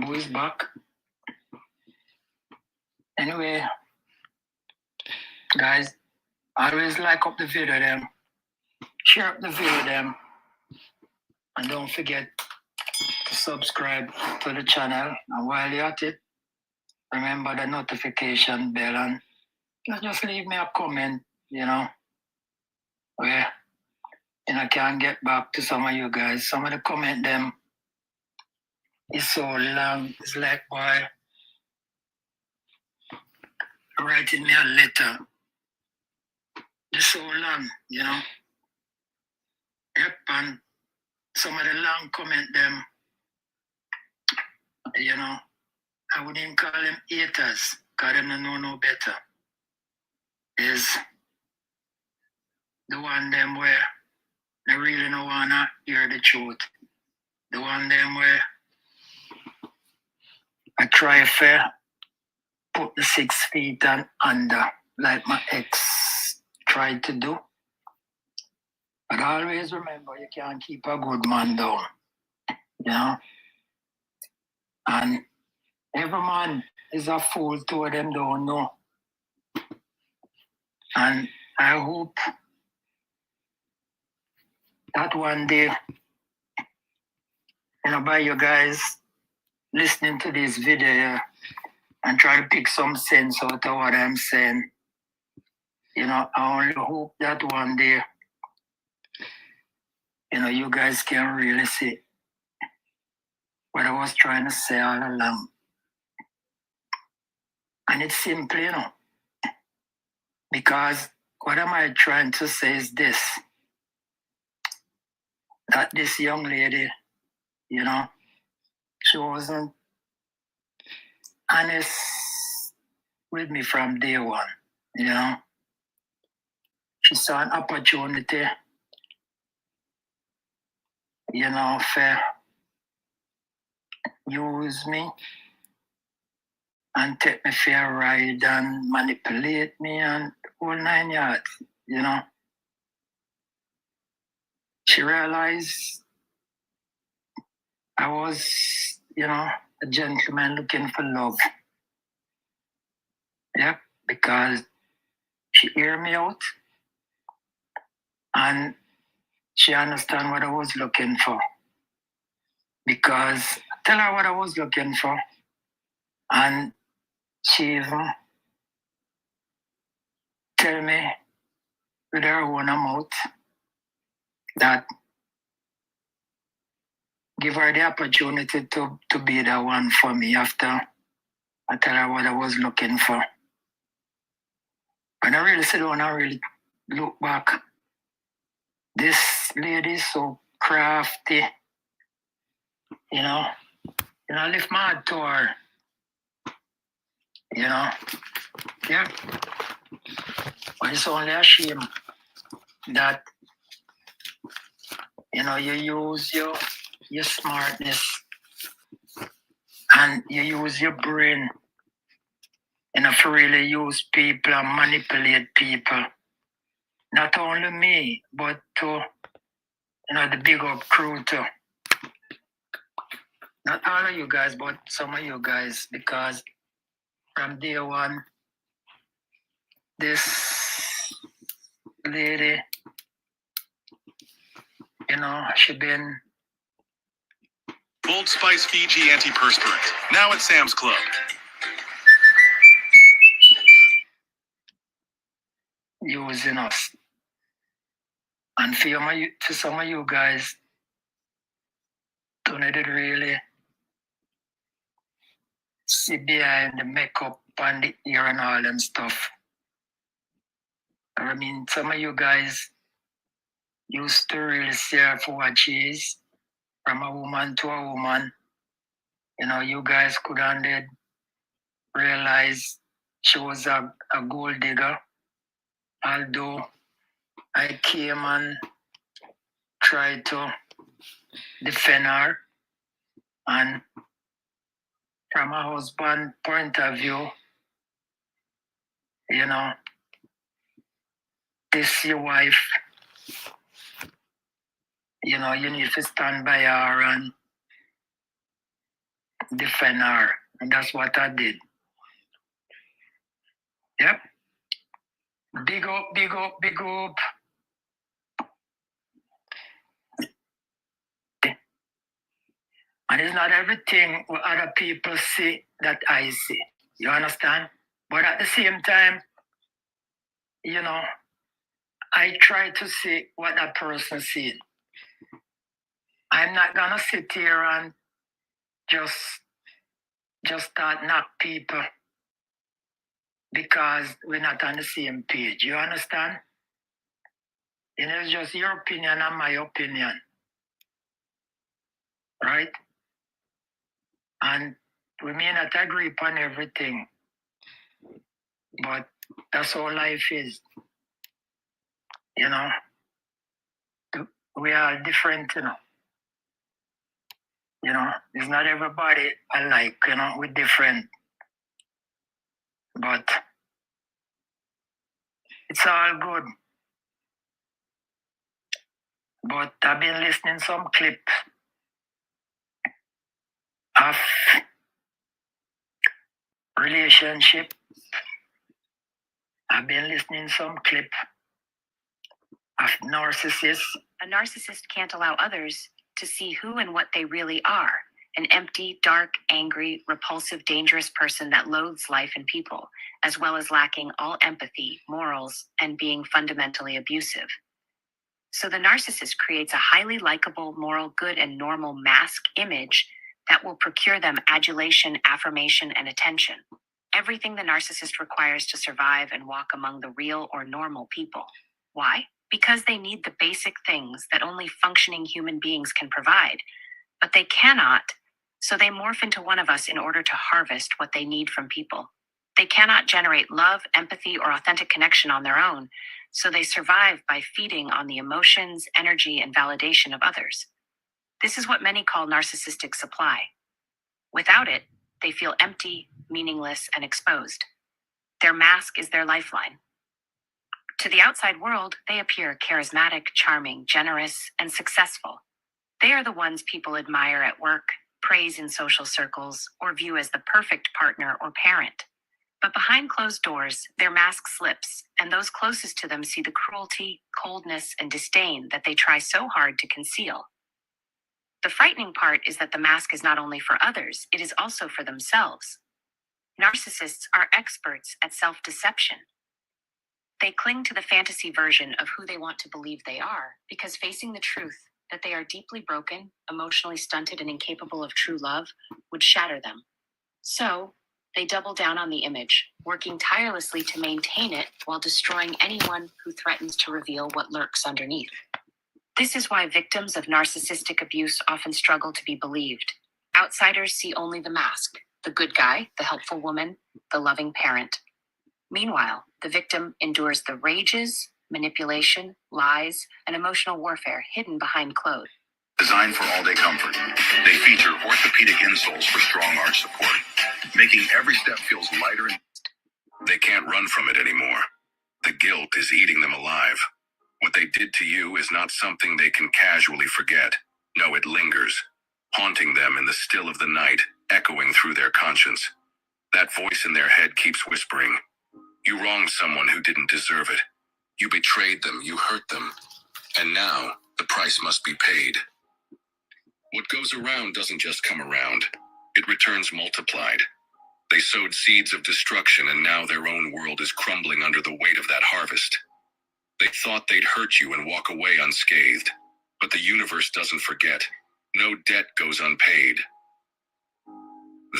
Who is back? Anyway, guys, always like up the video them, share up the video them, and don't forget to subscribe to the channel. And while you're at it, remember the notification bell and just leave me a comment, where I can get back to some of you guys. Some of the comment them is so long. It's like, boy, writing me a letter. It's so long, Yep, and some of the long comment them, I wouldn't even call them haters, because they don't know no better. Is the one them where they really don't want to hear the truth. The one them where I try to put the 6 feet and under, like my ex tried to do. But always remember, you can't keep a good man down, And every man is a fool to them don't know. And I hope that one day, by you guys listening to this video and try to pick some sense out of what I'm saying, I only hope that one day, you guys can really see what I was trying to say all along. And it's simple, because what am I trying to say is this, that this young lady, she wasn't honest with me from day one, She saw an opportunity, for use me and take me for a ride and manipulate me and all 9 yards, She realized I was, a gentleman looking for love. Yeah, because she heard me out and she understand what I was looking for. Because I tell her what I was looking for, and she even tell me with her own mouth that give her the opportunity to be the one for me after I tell her what I was looking for. When I really sit down and really look back, this lady is so crafty, I lift my heart to her, yeah. But it's only a shame that, you use your smartness and you use your brain, to really use people and manipulate people. Not only me, but to, the big up crew too. Not all of you guys, but some of you guys, because from day one, this lady, she been Old Spice Fiji antiperspirant, now at Sam's Club. using us. And for some of you guys, don't it really see behind the makeup and the ear and all and stuff. I mean, some of you guys used to really see her for what she is, from a woman to a woman. You guys could have realize she was a gold digger, although I came and tried to defend her. And from a husband point of view, this your wife, you need to stand by her and defend her. And that's what I did. Yep. Big up, big up, big up. And it's not everything what other people see that I see. You understand? But at the same time, you know, I try to see what that person sees. I'm not gonna sit here and just start knock people because we're not on the same page. You understand? You know, it's just your opinion and my opinion. Right? And we may not agree upon everything, but that's how life is. You know, we are different, you know. You know, it's not everybody alike, you know, we're different. But it's all good. But I've been listening some clip of relationship. I've been listening some clip of narcissists. A narcissist can't allow others to see who and what they really are. An empty, dark, angry, repulsive, dangerous person that loathes life and people, as well as lacking all empathy, morals, and being fundamentally abusive. So the narcissist creates a highly likable, moral, good, and normal mask image that will procure them adulation, affirmation, and attention. Everything the narcissist requires to survive and walk among the real or normal people. Why? Because they need the basic things that only functioning human beings can provide, but they cannot, so they morph into one of us in order to harvest what they need from people. They cannot generate love, empathy, or authentic connection on their own, so they survive by feeding on the emotions, energy, and validation of others. This is what many call narcissistic supply. Without it, they feel empty, meaningless, and exposed. Their mask is their lifeline. To the outside world, they appear charismatic, charming, generous, and successful. They are the ones people admire at work, praise in social circles, or view as the perfect partner or parent. But behind closed doors, their mask slips, and those closest to them see the cruelty, coldness, and disdain that they try so hard to conceal. The frightening part is that the mask is not only for others, it is also for themselves. Narcissists are experts at self-deception. They cling to the fantasy version of who they want to believe they are, because facing the truth that they are deeply broken, emotionally stunted, and incapable of true love would shatter them. So, they double down on the image, working tirelessly to maintain it while destroying anyone who threatens to reveal what lurks underneath. This is why victims of narcissistic abuse often struggle to be believed. Outsiders see only the mask, the good guy, the helpful woman, the loving parent. Meanwhile, the victim endures the rages, manipulation, lies, and emotional warfare hidden behind clothes. Designed for all-day comfort, they feature orthopedic insoles for strong arch support, making every step feels lighter and they can't run from it anymore. The guilt is eating them alive. What they did to you is not something they can casually forget. No, it lingers, haunting them in the still of the night, echoing through their conscience. That voice in their head keeps whispering, "You wronged someone who didn't deserve it. You betrayed them, you hurt them, and now the price must be paid." What goes around doesn't just come around. It returns multiplied. They sowed seeds of destruction, and now their own world is crumbling under the weight of that harvest. They thought they'd hurt you and walk away unscathed, but the universe doesn't forget. No debt goes unpaid.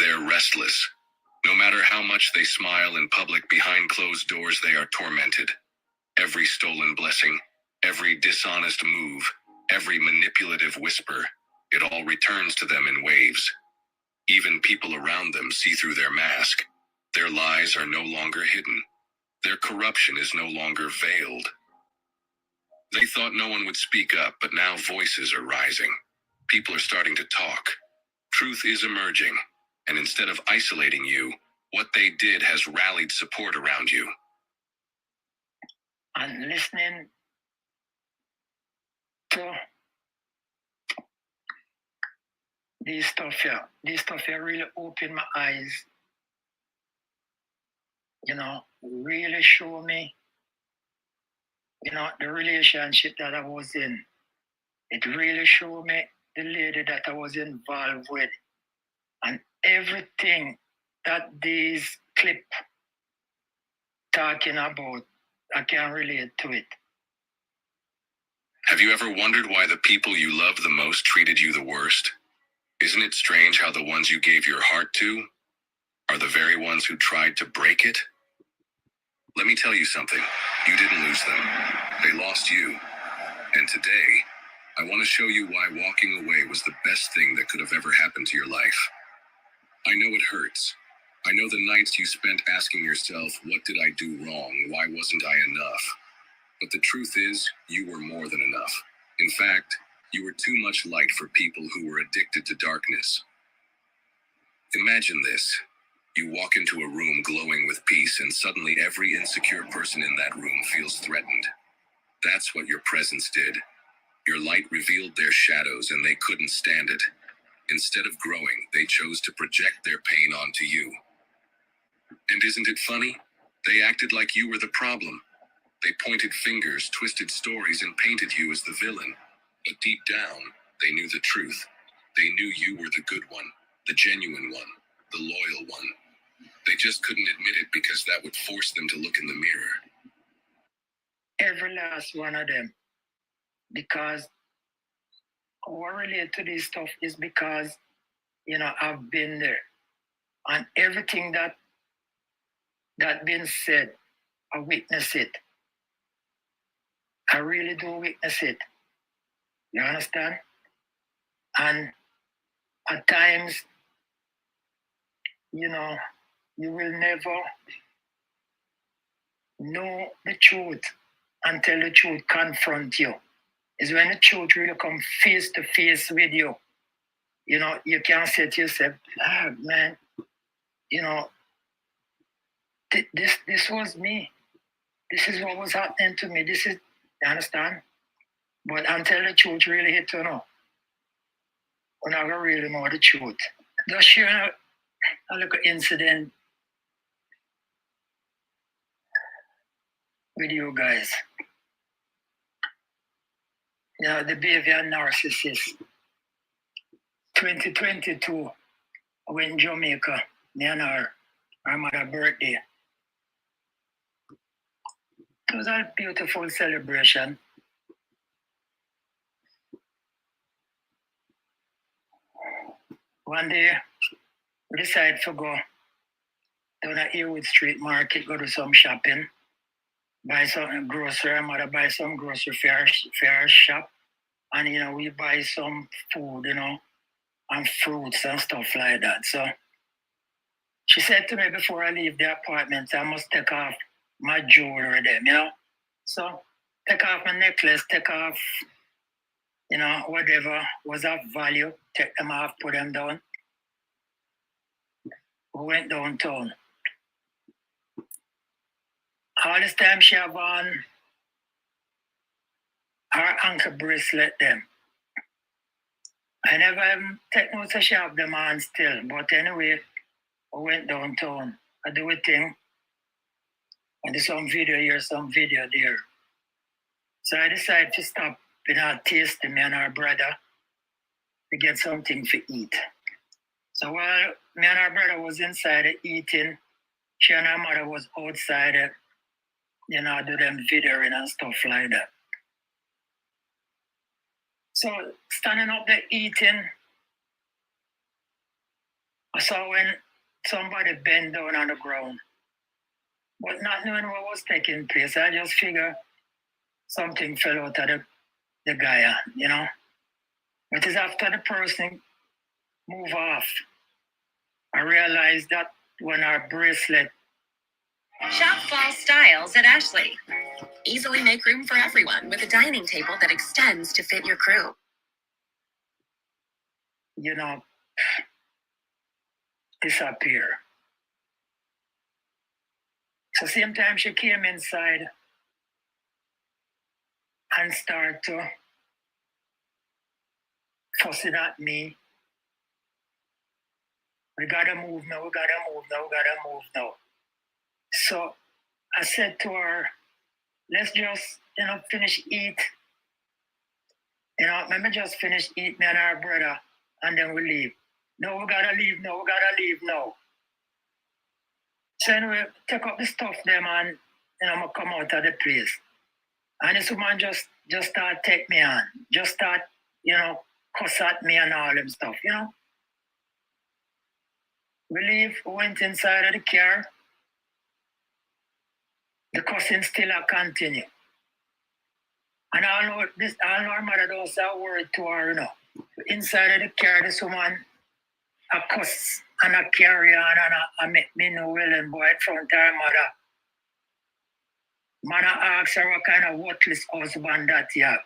They're restless. No matter how much they smile in public, behind closed doors they are tormented. Every stolen blessing, every dishonest move, every manipulative whisper, it all returns to them in waves. Even people around them see through their mask. Their lies are no longer hidden. Their corruption is no longer veiled. They thought no one would speak up, but now voices are rising. People are starting to talk. Truth is emerging, and instead of isolating you, what they did has rallied support around you. And listening to These stuff here really opened my eyes, really show me, the relationship that I was in. It really showed me the lady that I was involved with and everything that these clip talking about, I can relate to it. Have you ever wondered why the people you love the most treated you the worst? Isn't it strange how the ones you gave your heart to are the very ones who tried to break it? Let me tell you something. You didn't lose them. They lost you. And today, I want to show you why walking away was the best thing that could have ever happened to your life. I know it hurts. I know the nights you spent asking yourself, what did I do wrong? Why wasn't I enough? But the truth is, you were more than enough. In fact, you were too much light for people who were addicted to darkness. Imagine this. You walk into a room glowing with peace, and suddenly every insecure person in that room feels threatened. That's what your presence did. Your light revealed their shadows, and they couldn't stand it. Instead of growing, they chose to project their pain onto you. And isn't it funny? They acted like you were the problem. They pointed fingers, twisted stories, and painted you as the villain. But deep down, they knew the truth. They knew you were the good one, the genuine one, the loyal one. They just couldn't admit it because that would force them to look in the mirror. Every last one of them. Because what relate to this stuff is because, I've been there. And everything that been said, I witness it. I really do witness it. You understand? And at times, you will never know the truth until the truth confront you. It's when the truth really come face to face with you. You can't say to yourself, man, this was me. This is what was happening to me. You understand? But until the truth really hit you, we're not gonna really know the truth. Just share a little incident with you guys. The behavior narcissist. 2022, I went in Jamaica, me and her mother's birthday. It was a beautiful celebration. One day, we decided to go down at Ewood Street Market, go do some shopping, buy some grocery. My mother buy some grocery fair shop. And, we buy some food, and fruits and stuff like that. So she said to me before I leave the apartment, I must take off my jewelry them, So take off my necklace, take off, whatever was of value, take them off, put them down. We went downtown. All this time she have on her ankle bracelet them. I never even take notice that she have them on still. But anyway, I went downtown. I do a thing. I do some video here, some video there. So I decided to stop in our tasting, me and our brother, to get something to eat. So while me and our brother was inside eating, she and her mother was outside, do them videoing and stuff like that. So standing up there eating, I saw when somebody bent down on the ground. But not knowing what was taking place, I just figured something fell out of the guy, But it's after the person moved off, I realized that when our bracelet. Shop fall styles at Ashley. Easily make room for everyone with a dining table that extends to fit your crew. Disappear. So same time she came inside and started to fussing at me, We gotta move now, we gotta move now, we gotta move now. So I said to her, let's just, finish eat. Let me just finish eat, me and our brother, and then we leave. No, we gotta leave now, we gotta leave now. So anyway, take up the stuff them and I'm come out of the place. And this woman just start take me on. Just start, cuss at me and all them stuff, We leave, we went inside of the car. The cussing still a continue. And I know our mother don't say a word to her, Inside of the car, this woman a cuss and a carry on and I make me no willing boy in front of her mother. Mother asks her what kind of worthless husband that you have.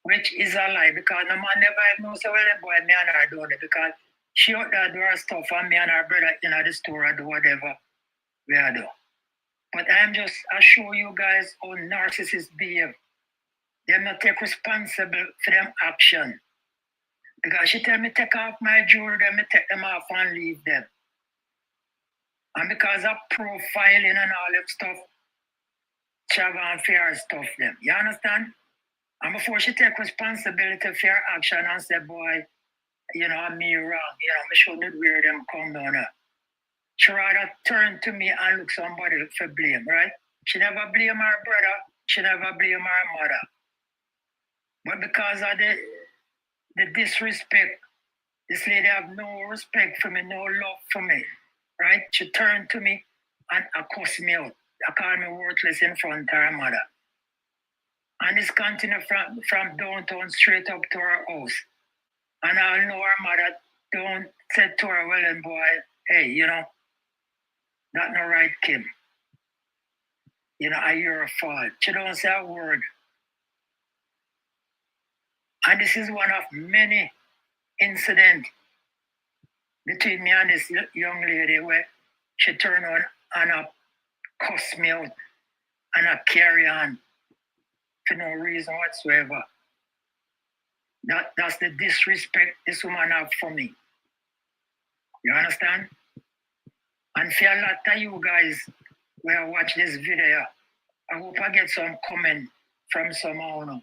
Which is a lie because the man never knows so well boy me and her doing it because she out there do her stuff and me and her brother in the store do whatever we are doing. But I show you guys how narcissists behave. They not take responsible for them action. Because she tell me take off my jewelry, then me take them off and leave them. And because of profiling and all them stuff, she have unfair stuff them. You understand? And before she take responsibility for her action and say, boy, I'm me wrong, me shouldn't wear them come down her. She rather turn to me and look somebody for blame, right? She never blame her brother. She never blame her mother. But because of the disrespect, this lady have no respect for me, no love for me, right? She turned to me and cuss me out. I call me worthless in front of her mother. And this continued from downtown straight up to her house. And I know her mother don't say to her, well, and boy, hey, that no right, Kim. I hear her fault. She don't say a word. And this is one of many incidents between me and this young lady where she turned on and cuss me out and carry on for no reason whatsoever. That's the disrespect this woman have for me. You understand? And for a lot of you guys who watch this video, I hope I get some comment from someone,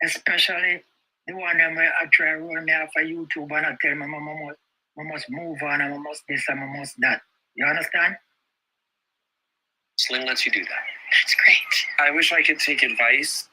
especially the one that I try to roll me off of YouTube and I tell me I must move on and I must this and I must that. You understand? Sling lets you do that. That's great. I wish I could take advice